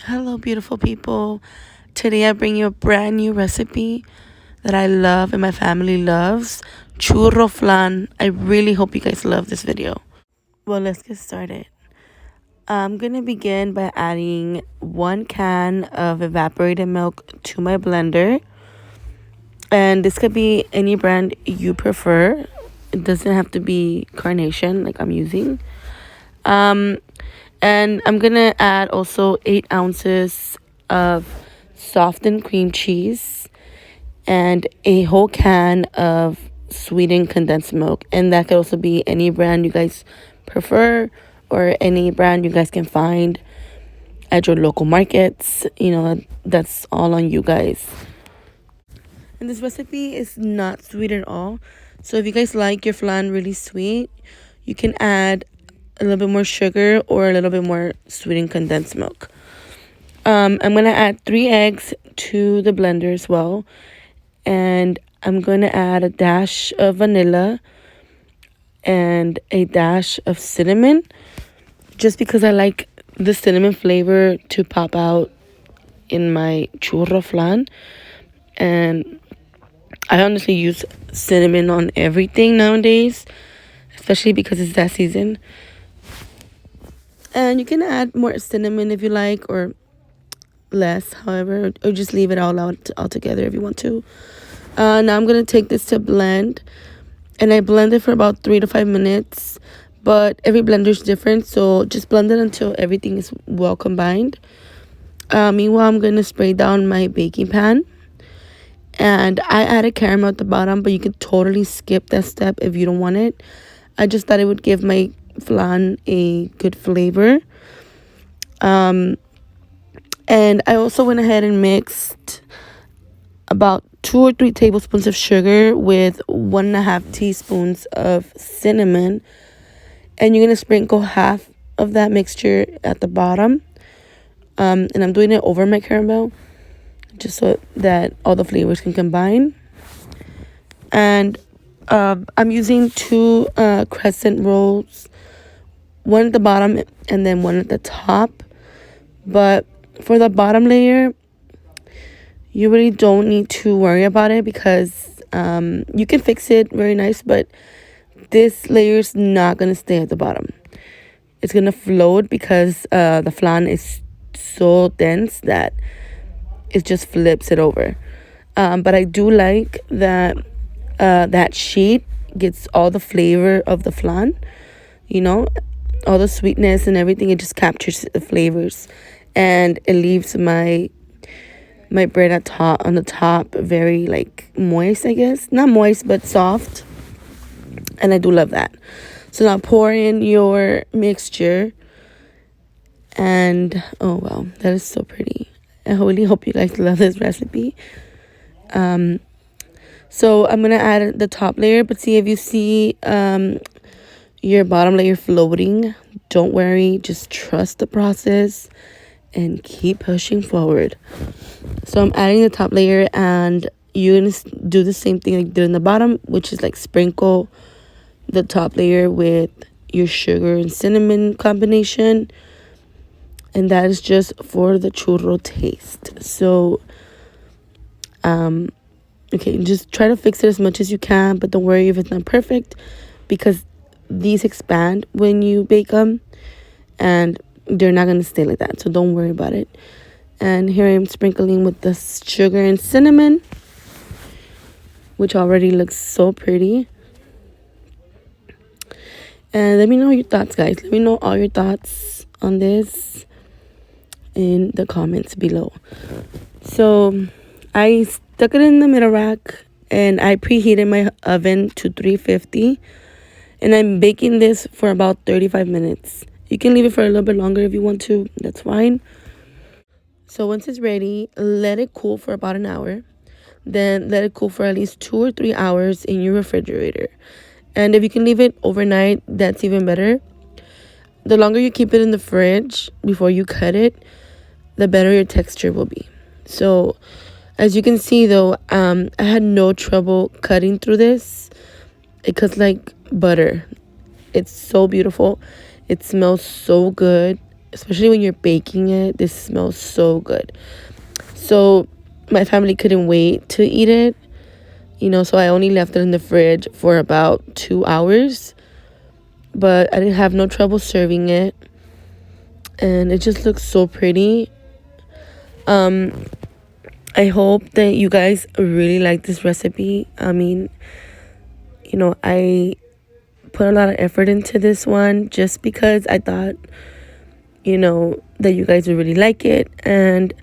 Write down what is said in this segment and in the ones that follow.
Hello, beautiful people. Today I bring you a brand new recipe that I love and my family loves, Churro Flan. I really hope you guys love this video. Well, let's get started. I'm going to begin by adding 1 can of evaporated milk to my blender. And this could be any brand you prefer. It doesn't have to be Carnation like I'm using. And I'm going to add also 8 ounces of softened cream cheese and a whole can of sweetened condensed milk. And that could also be any brand you guys prefer or any brand you guys can find at your local markets. That's all on you guys. And this recipe is not sweet at all. So if you guys like your flan really sweet, you can add a little bit more sugar or a little bit more sweetened condensed milk. I'm going to add 3 eggs to the blender as well. And I'm going to add a dash of vanilla and a dash of cinnamon. Just because I like the cinnamon flavor to pop out in my churro flan. And I honestly use cinnamon on everything nowadays, especially because it's that season. And you can add more cinnamon if you like, or less, however, or just leave it all out altogether if you want to. Now I'm going to take this to blend, and I blend it for about 3 to 5 minutes, but every blender is different, so just blend it until everything is well combined. Meanwhile, I'm going to spray down my baking pan, and I added caramel at the bottom, but you could totally skip that step if you don't want it. I just thought it would give my flan a good flavor. And I also went ahead and mixed about 2 or 3 tablespoons of sugar with 1.5 teaspoons of cinnamon, and you're gonna sprinkle half of that mixture at the bottom. And I'm doing it over my caramel just so that all the flavors can combine. And I'm using 2 crescent rolls, one at the bottom and then one at the top. But for the bottom layer, you really don't need to worry about it because you can fix it very nice, but this layer is not going to stay at the bottom. It's going to float because the flan is so dense that it just flips it over. But I do like that that sheet gets all the flavor of the flan, all the sweetness and everything. It just captures the flavors, and it leaves my bread on the top very like moist, I guess. Not moist, but soft. And I do love that. So now pour in your mixture. And oh wow, that is so pretty. I really hope you guys love this recipe. So I'm gonna add the top layer, but see if you see your bottom layer floating, don't worry, just trust the process and keep pushing forward. So I'm adding the top layer, and you're gonna do the same thing like you did in the bottom, which is like sprinkle the top layer with your sugar and cinnamon combination, and that is just for the churro taste. So okay, just try to fix it as much as you can, but don't worry if it's not perfect, because these expand when you bake them, and they're not going to stay like that, so don't worry about it. And here I am sprinkling with the sugar and cinnamon, which already looks so pretty. And let me know your thoughts, guys. Let me know all your thoughts on this in the comments below. So I stuck it in the middle rack, and I preheated my oven to 350, and I'm baking this for about 35 minutes. You can leave it for a little bit longer if you want to, that's fine. So once it's ready, let it cool for about an hour. Then let it cool for at least 2 or 3 hours in your refrigerator. And if you can leave it overnight, that's even better. The longer you keep it in the fridge before you cut it, the better your texture will be. So as you can see though, I had no trouble cutting through this. It cuts like butter. It's so beautiful. It smells so good. especially when you're baking it. This smells so good. So my family couldn't wait to eat it, so I only left it in the fridge for about 2 hours. But I didn't have no trouble serving it, and it just looks so pretty. I hope that you guys really like this recipe. I mean, I put a lot of effort into this one just because I thought, that you guys would really like it. And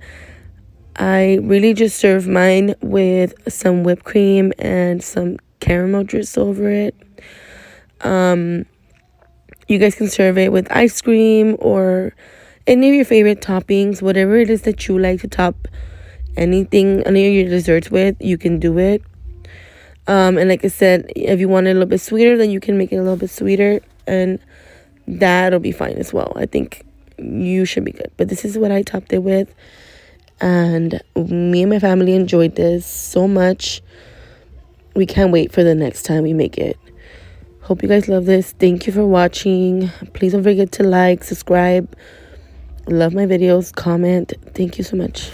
I really just serve mine with some whipped cream and some caramel drizzle over it. You guys can serve it with ice cream or any of your favorite toppings, whatever it is that you like to top anything, any of your desserts with, you can do it. And like I said, if you want it a little bit sweeter, then you can make it a little bit sweeter, and that'll be fine as well. I think you should be good. But this is what I topped it with, and me and my family enjoyed this so much. We can't wait for the next time we make it. Hope you guys love this. Thank you for watching. Please don't forget to like, subscribe, love my videos, comment. Thank you so much.